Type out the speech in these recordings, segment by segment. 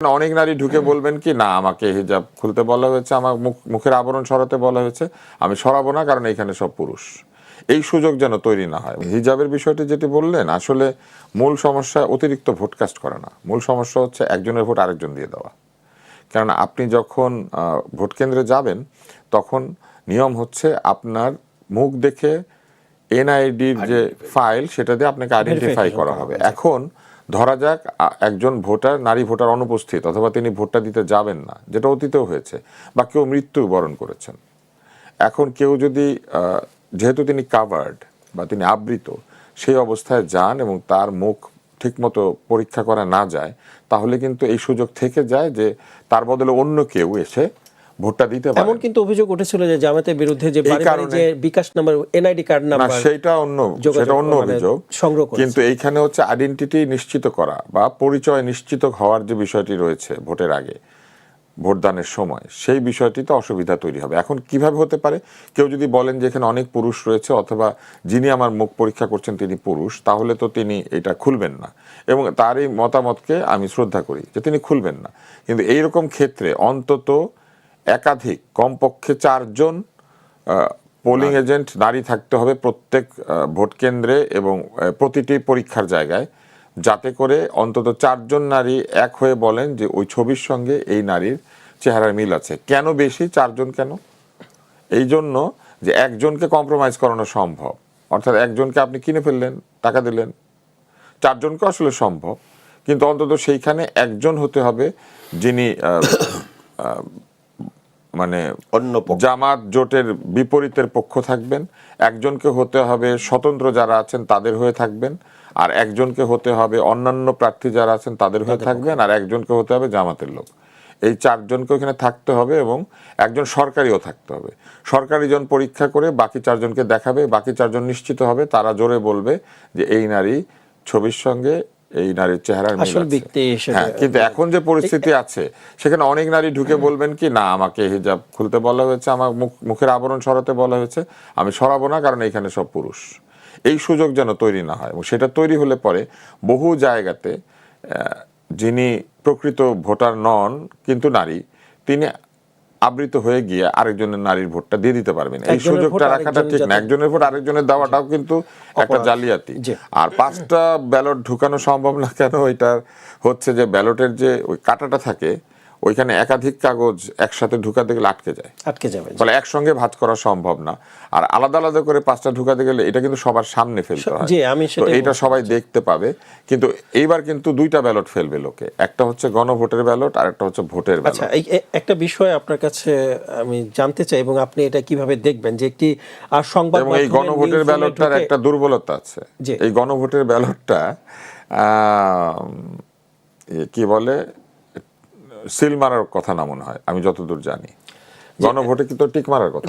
অনেক নারী ঢুকে বলবেন কি না আমাকে হিজাব খুলতে বলা হয়েছে, আমার মুখের আবরণ সরাতে বলা হয়েছে, আমি সরাবো না কারণ এখানে সব পুরুষ। এই সুযোগ যেন তৈরি না হয়। হিজাবের বিষয়টি যেটি বললেন, আসলে মূল সমস্যা অতিরিক্ত ভোট কাস্ট করা না, মূল সমস্যা হচ্ছে একজনের ভোট আরেকজন দিয়ে দেওয়া। কারণ আপনি যখন ভোট কেন্দ্রে যাবেন তখন নিয়ম হচ্ছে আপনার মুখ দেখে এনআইডির যে ফাইল সেটা দিয়ে আপনাকে আইডেন্টিফাই করা হবে। এখন ধরা যাক একজন ভোটার, নারী ভোটার অনুপস্থিত অথবা তিনি ভোটটা দিতে যাবেন না, যেটা অতীতেও হয়েছে, বা কেউ মৃত্যুবরণ করেছেন। এখন কেউ যদি যেহেতু তিনি কাভার্ড বা তিনি আবৃত, সেই অবস্থায় যান এবং তার মুখ ঠিকমতো পরীক্ষা করা না যায়, তাহলে কিন্তু এই সুযোগ থেকে যায় যে তার বদলে অন্য কেউ এসে ভোটটা দিতে পারে। এমন কিন্তু অভিযোগ উঠেছিল যে জামাতের বিরুদ্ধে যে যে বিকাশ নাম্বার, এনআইডি কার্ড নাম্বার, সেটা অন্য অভিযোগ। কিন্তু এইখানে হচ্ছে আইডেন্টিটি নিশ্চিত করা বা পরিচয় নিশ্চিত হওয়ার যে বিষয়টি রয়েছে ভোটের আগে, ভোটদানের সময়, সেই বিষয়টিতে অসুবিধা তৈরি হবে। এখন কিভাবে হতে পারে? কেউ যদি বলেন যে এখানে অনেক পুরুষ রয়েছে অথবা যিনি আমার মুখ পরীক্ষা করছেন তিনি পুরুষ, তাহলে তো তিনি এটা খুলবেন না, এবং তার এই মতামতকে আমি শ্রদ্ধা করি যে তিনি খুলবেন না। কিন্তু এইরকম ক্ষেত্রে অন্তত একাধিক, কমপক্ষে 4 জন পোলিং এজেন্ট নারী থাকতে হবে প্রত্যেক ভোট কেন্দ্রে এবং প্রতিটি পরীক্ষার জায়গায়, যাতে করে অন্তত 4 জন নারী এক হয়ে বলেন যে ওই ছবির সঙ্গে এই নারীর চেহারার মিল আছে। কেন বেশি 4 জন কেন? এই জন্য যে একজনকে কম্প্রোমাইজ করানো সম্ভব, অর্থাৎ একজনকে আপনি কিনে ফেললেন, টাকা দিলেন, 4 জনকে আসলে সম্ভব, কিন্তু অন্তত সেইখানে একজন হতে হবে যিনি মানে জামাত জোটের বিপরীতের পক্ষ থাকবেন, একজনকে হতে হবে স্বতন্ত্র যারা আছেন তাদের হয়ে থাকবেন, আর একজনকে হতে হবে অন্যান্য প্রার্থী যারা আছেন তাদের হয়ে থাকবেন, আর একজনকে হতে হবে জামাতের লোক। এই 4 জনকে ওখানে থাকতে হবে এবং একজন সরকারিও থাকতে হবে। সরকারি জন পরীক্ষা করে বাকি 4 জনকে দেখাবে, বাকি 4 জন নিশ্চিত হবে, তারা জোরে বলবে যে এই নারী ছবির সঙ্গে এই নারীর চেহারার মিল আছে। হ্যাঁ, কিন্তু এখন যে পরিস্থিতি আছে সেখানে অনেক নারী ঢুকে বলবেন কি না আমাকে হিজাব খুলতে বলা হয়েছে, আমার মুখের আবরণ সরাতে বলা হয়েছে, আমি সরাবো না কারণ এখানে সব পুরুষ। এই সুযোগ যেন তৈরি না হয়, এবং সেটা তৈরি হলে পরে বহু জায়গাতে যিনি প্রকৃত ভোটার নন কিন্তু নারী, তিনি আবৃত হয়ে গিয়ে আরেকজনের নারীর ভোটটা দিয়ে দিতে পারবেন। এই সুযোগটা রাখাটা ঠিক না। একজনের ভোট আরেকজনের দেওয়াটাও কিন্তু একটা জালিয়াতি। আর 5টা ব্যালট ঢুকানো সম্ভব না কেন? এটা হচ্ছে যে ব্যালটের যে ওই কাটাটা থাকে, ওইখানে একাধিক কাগজ একসাথে ঢুকাতে গেলে আটকে যাবে, ফলে একসঙ্গে ভাঁজ করা সম্ভব না। আর আলাদা আলাদা করে 5টা ঢুকাতে গেলে এটা কিন্তু সবার সামনে ফেলতে হয়, তো এটা সবাই দেখতে পাবে। কিন্তু এইবার কিন্তু 2টা ব্যালট ফেলবে লোকে, একটা হচ্ছে গণভোটের ব্যালট আর একটা হচ্ছে ভোটের ব্যালট। আচ্ছা, একটা বিষয় আপনার কাছে আমি জানতে চাই এবং আপনি এটা কিভাবে দেখবেন যে একটি সংবাদ মাধ্যমে এই গণভোটের ব্যালটটার একটা দুর্বলতা আছে। এই গণভোটের ব্যালটটা কি বলে, সিল মারার কথা না মনে হয়, আমি যতদূর জানি। গণভোটে কিন্তু টিক মারার কথা,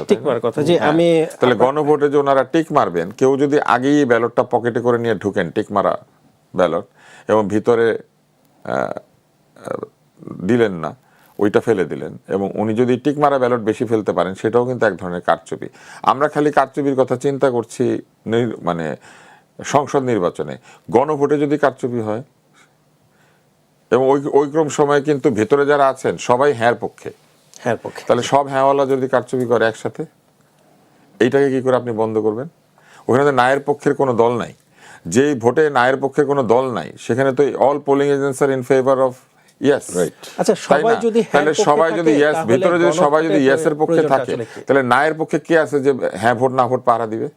যে আমি তাহলে গণভোটে যে ওনারা টিক মারবেন, কেউ যদি আগেই ব্যালটটা পকেটে করে নিয়ে ঢুকেন, টিক মারা ব্যালট, এবং ভিতরে দিলেন না, ওইটা ফেলে দিলেন, এবং উনি যদি টিক মারা ব্যালট বেশি ফেলতে পারেন, সেটাও কিন্তু এক ধরনের কারচুপি। আমরা খালি কারচুপির কথা চিন্তা করছি মানে সংসদ নির্বাচনে, গণভোটে যদি কারচুপি হয়, এবং ওই ক্রম সময় কিন্তু ভেতরে যারা আছেন সবাই হ্যাঁ পক্ষে, তাহলে সব হ্যাঁওয়ালা যদি কারচুপি করে একসাথে, এইটাকে কি করে আপনি বন্ধ করবেন? ওখানে তো নায়ের পক্ষের কোনো দল নাই। যেই ভোটে নায়ের পক্ষের কোনো দল নাই, সেখানে তো all polling agents are in favour of yes, right? আচ্ছা, সবাই যদি ইয়েস, ভিতরে যদি সবাই যদি ইয়েসের পক্ষে থাকে, তাহলে নায়ের পক্ষে কে আছে যে হ্যাঁ ভোট না ভোট পাহারা দিবে?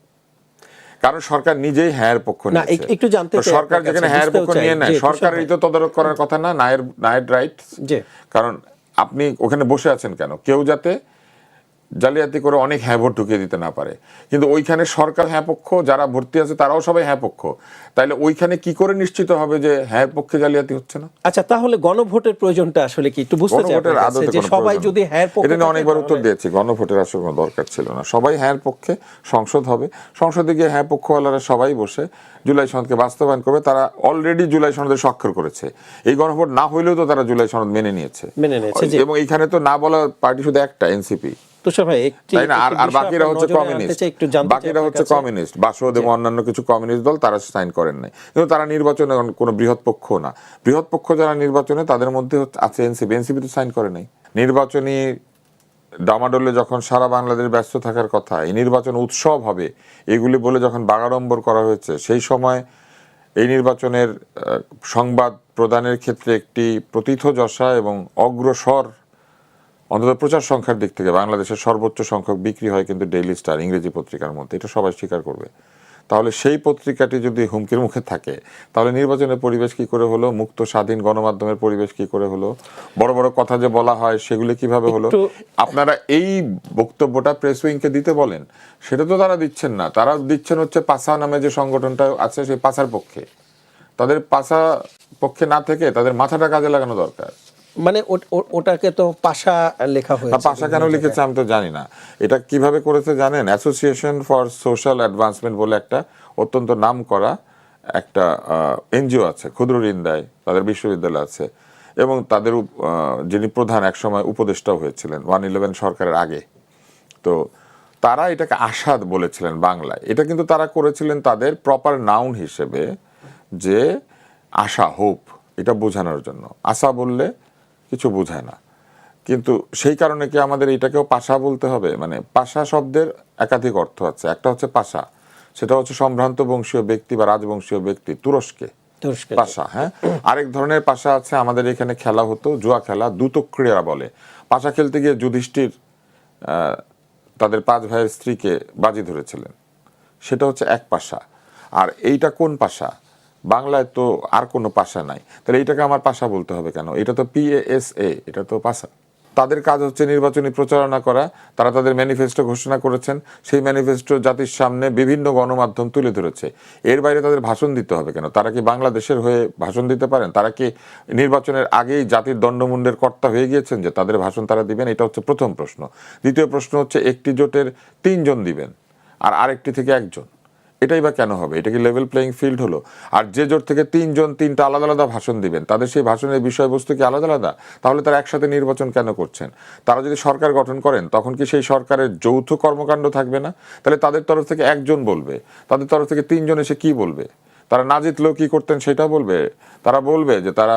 কারণ সরকার নিজেই হ্যাঁ পক্ষ নিয়েছে। একটু জানতে চাই, সরকার যেখানে হ্যাঁ পক্ষ নিয়ে নেয়, সরকারেরই তো তদারক করার কথা না নায়ের রাইট? কারণ আপনি ওখানে বসে আছেন কেন? কেউ যাতে জালিয়াতি করে অনেক হ্যাঁ ভোট ঢুকিয়ে দিতে না পারে। কিন্তু ওইখানে সরকার হ্যাঁ পক্ষ, যারা ভর্তি আছে তারাও সবাই হ্যাঁ পক্ষ, তাইলে ওইখানে কি করে নিশ্চিত হবে যে হ্যাঁ পক্ষে জালিয়াতি হচ্ছে না? আচ্ছা, তাহলে গণভোটের প্রয়োজনটা আসলে কি একটু বুঝতে চাই যে সবাই যদি হ্যাঁ পক্ষে, এটা নিয়ে অনেকবার উত্তর দিয়েছি, গণভোটের আসলে কোনো দরকার ছিল না। সবাই হ্যাঁ পক্ষে, সংসদ হবে, সংসদে গিয়ে হ্যাঁ পক্ষওয়ালারা সবাই বসে জুলাই সনদকে বাস্তবায়ন করবে। তারা অলরেডি জুলাই সনদে স্বাক্ষর করেছে, এই গণভোট না হইলেও তো তারা জুলাই সনদ মেনে নিয়েছে। এবং এইখানে তো না বলা পার্টি শুধু একটা, এনসিপি। তুষার ভাই একটি তাই না? আর বিষয় বাকিরা আপনার হচ্ছে নজরে কমিউনিস্ট, আনতে চাই, একটু জানতে চাই বাকিরা আপনার হচ্ছে কাছে। কমিউনিস্ট, বাসদ এবং অন্যান্য কিছু কমিউনিস্ট দল, তারা সাইন করেন নাই, কিন্তু তারা নির্বাচনে কোনো বৃহৎ পক্ষ না। বৃহৎ পক্ষ যারা নির্বাচনে, তাদের মধ্যে আছে এনসিপি। এনসিপি তো সাইন করে নাই। নির্বাচনী ডামাডোলে যখন সারা বাংলাদেশ ব্যস্ত থাকার কথা, এই নির্বাচন উৎসব হবে এগুলি বলে যখন বাগাড়ম্বর করা হয়েছে, সেই সময় এই নির্বাচনের সংবাদ প্রদানের ক্ষেত্রে একটি প্রথিতযশা এবং অগ্রসর, অন্তত প্রচার সংখ্যার দিক থেকে বাংলাদেশের সর্বোচ্চ সংখ্যক বিক্রি হয় কিন্তু ডেইলি স্টার ইংরেজি পত্রিকার মধ্যে, এটা সবাই স্বীকার করবে। তাহলে সেই পত্রিকাটি যদি হুমকির মুখে থাকে, তাহলে নির্বাচনের পরিবেশ কি করে হলো? মুক্ত স্বাধীন গণমাধ্যমের পরিবেশ কি করে হলো? বড় বড় কথা যে বলা হয় সেগুলি কিভাবে হলো? আপনারা এই বক্তব্যটা প্রেস উইংকে দিতে বলেন, সেটা তো তারা দিচ্ছেন না। তারা দিচ্ছেন হচ্ছে পাসা নামে যে সংগঠনটা আছে সেই পাসার পক্ষে। তাদের পাসা পক্ষে না থেকে তাদের মাথাটা কাজে লাগানো দরকার। মানে ওটাকে তো পাশা লেখা না, হয়েছে। পাশা কেন লিখেছে আমি তো জানি না। এটা কিভাবে করেছে জানেন? অ্যাসোসিয়েশন ফর সোশ্যাল অ্যাডভান্সমেন্ট বলে একটা অত্যন্ত নাম করা একটা এনজিও আছে, ক্ষুদ্র ঋণ দেয়, তাদের বিশ্ববিদ্যালয় আছে, এবং তাদের যিনি প্রধান একসময় উপদেষ্টাও হয়েছিলেন 111 সরকারের আগে। তো তারা এটাকে আশা বলেছিলেন বাংলায়। এটা কিন্তু তারা করেছিলেন তাদের প্রপার নাউন হিসেবে, যে আশা, হোপ, এটা বোঝানোর জন্য। আশা বললে কিছু বোঝায় না, কিন্তু সেই কারণে কি আমাদের এটাকেও পাশা বলতে হবে? মানে পাশা শব্দের একাধিক অর্থ আছে। একটা হচ্ছে পাশা, সেটা হচ্ছে সম্ভ্রান্ত বংশীয় ব্যক্তি বা রাজবংশীয় ব্যক্তি, তুরস্কে পাশা। হ্যাঁ, আরেক ধরনের পাশা আছে, আমাদের এখানে খেলা হতো জুয়া খেলা, দ্যুতক্রিয়া বলে। পাশা খেলতে গিয়ে যুধিষ্ঠির তাদের 5 ভাইয়ের স্ত্রীকে বাজি ধরেছিলেন, সেটা হচ্ছে এক পাশা। আর এইটা কোন পাশা? বাংলায় তো আর কোনো পাশা নাই, তাহলে এইটাকে আমার পাশা বলতে হবে কেন? এটা তো PASA, এটা তো পাশা। তাদের কাজ হচ্ছে নির্বাচনী প্রচারণা করা। তারা তাদের ম্যানিফেস্টো ঘোষণা করেছেন, সেই ম্যানিফেস্টো জাতির সামনে বিভিন্ন গণমাধ্যম তুলে ধরেছে। এর বাইরে তাদের ভাষণ দিতে হবে কেন? তারা কি বাংলাদেশের হয়ে ভাষণ দিতে পারেন? তারা কি নির্বাচনের আগেই জাতির দণ্ডমুণ্ডের কর্তা হয়ে গিয়েছেন যে তাদের ভাষণ তারা দিবেন? এটা হচ্ছে প্রথম প্রশ্ন। দ্বিতীয় প্রশ্ন হচ্ছে, একটি জোটের 3 জন দিবেন আর আরেকটি থেকে 1 জন, এটাই বা কেন হবে? এটা কি লেভেল প্লেইং ফিল্ড হলো? আর যে জোট থেকে 3 জন 3টা আলাদা আলাদা ভাষণ দিবেন, তাদের সেই ভাষণের বিষয়বস্তু কি আলাদা আলাদা? তাহলে তারা একসাথে নির্বাচন কেন করছেন? তারা যদি সরকার গঠন করেন, তখন কি সেই সরকারের যৌথ কর্মকাণ্ড থাকবে না? তাহলে তাদের তরফ থেকে 1 জন বলবে, তাদের তরফ থেকে 3 জন এসে কি বলবে? তারা না জিতলেও কি করতেন সেটা বলবে? তারা বলবে যে তারা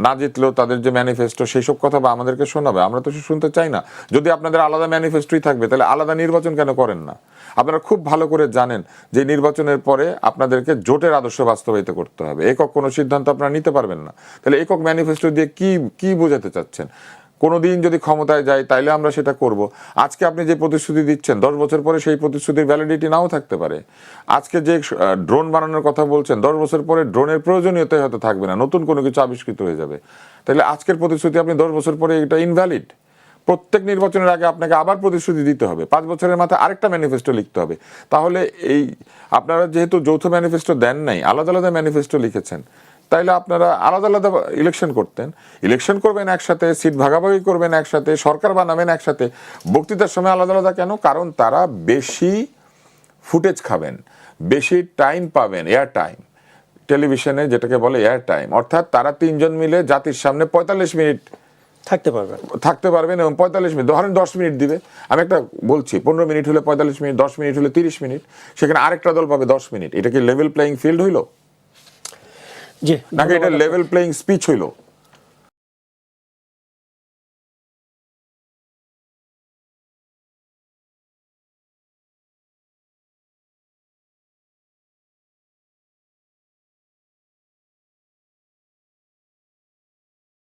না জিতলেও তাদের যে ম্যানিফেস্টো সেই সব কথা বা আমাদেরকে শোনাবে? আমরা তো শুনতে চাই না। যদি আপনাদের আলাদা ম্যানিফেস্টোই থাকবে, তাহলে আলাদা নির্বাচন কেন করেন না? আপনারা খুব ভালো করে জানেন যে নির্বাচনের পরে আপনাদেরকে জোটের আদর্শ বাস্তবায়িত করতে হবে। একক কোনো সিদ্ধান্ত আপনারা নিতে পারবেন না। তাহলে একক ম্যানিফেস্টো দিয়ে কি বোঝাতে চাচ্ছেন? কোনোদিন যদি ক্ষমতায় যায় তাইলে আমরা সেটা করব। আজকে আপনি যে প্রতিশ্রুতি দিচ্ছেন, 10 বছর পরে সেই প্রতিশ্রুতির ভ্যালিডিটি নাও থাকতে পারে। আজকে যে ড্রোন বানানোর কথা বলছেন, 10 বছর পরে ড্রোনের প্রয়োজনীয়তাই হয়তো থাকবে না, নতুন কোনো কিছু আবিষ্কৃত হয়ে যাবে। তাহলে আজকের প্রতিশ্রুতি আপনি 10 বছর পরে এটা ইনভ্যালিড। প্রত্যেক নির্বাচনের আগে আপনাকে আবার প্রতিশ্রুতি দিতে হবে, 5 বছরের মাথায় আরেকটা ম্যানিফেস্টো লিখতে হবে। তাহলে এই আপনারা যেহেতু যৌথ ম্যানিফেস্টো দেন নাই, আলাদা আলাদা ম্যানিফেস্টো লিখেছেন, তাইলে আপনারা আলাদা আলাদা ইলেকশন করতেন। ইলেকশন করবেন একসাথে, সিট ভাগাভাগি করবেন একসাথে, সরকার বানাবেন একসাথে। বক্তৃতার সময় আলাদা আলাদা কেন? কারণ তারা বেশি ফুটেজ খাবেন, বেশি টাইম পাবেন, এয়ার টাইম, টেলিভিশনে যেটাকে বলে এয়ার টাইম। অর্থাৎ তারা 3 জন মিলে জাতির সামনে 45 মিনিট থাকতে পারবেন, এবং 45 মিনিট, ধরেন 10 মিনিট দিবে। আমি একটা বলছি, 15 মিনিট হলে 45 মিনিট, 10 মিনিট হলে 30 মিনিট, সেখানে আরেকটা দল পাবে 10 মিনিট। এটা কি লেভেল প্লেইং ফিল্ড হইল? নাকি এটা লেভেল প্লেইং স্পিচ হইল?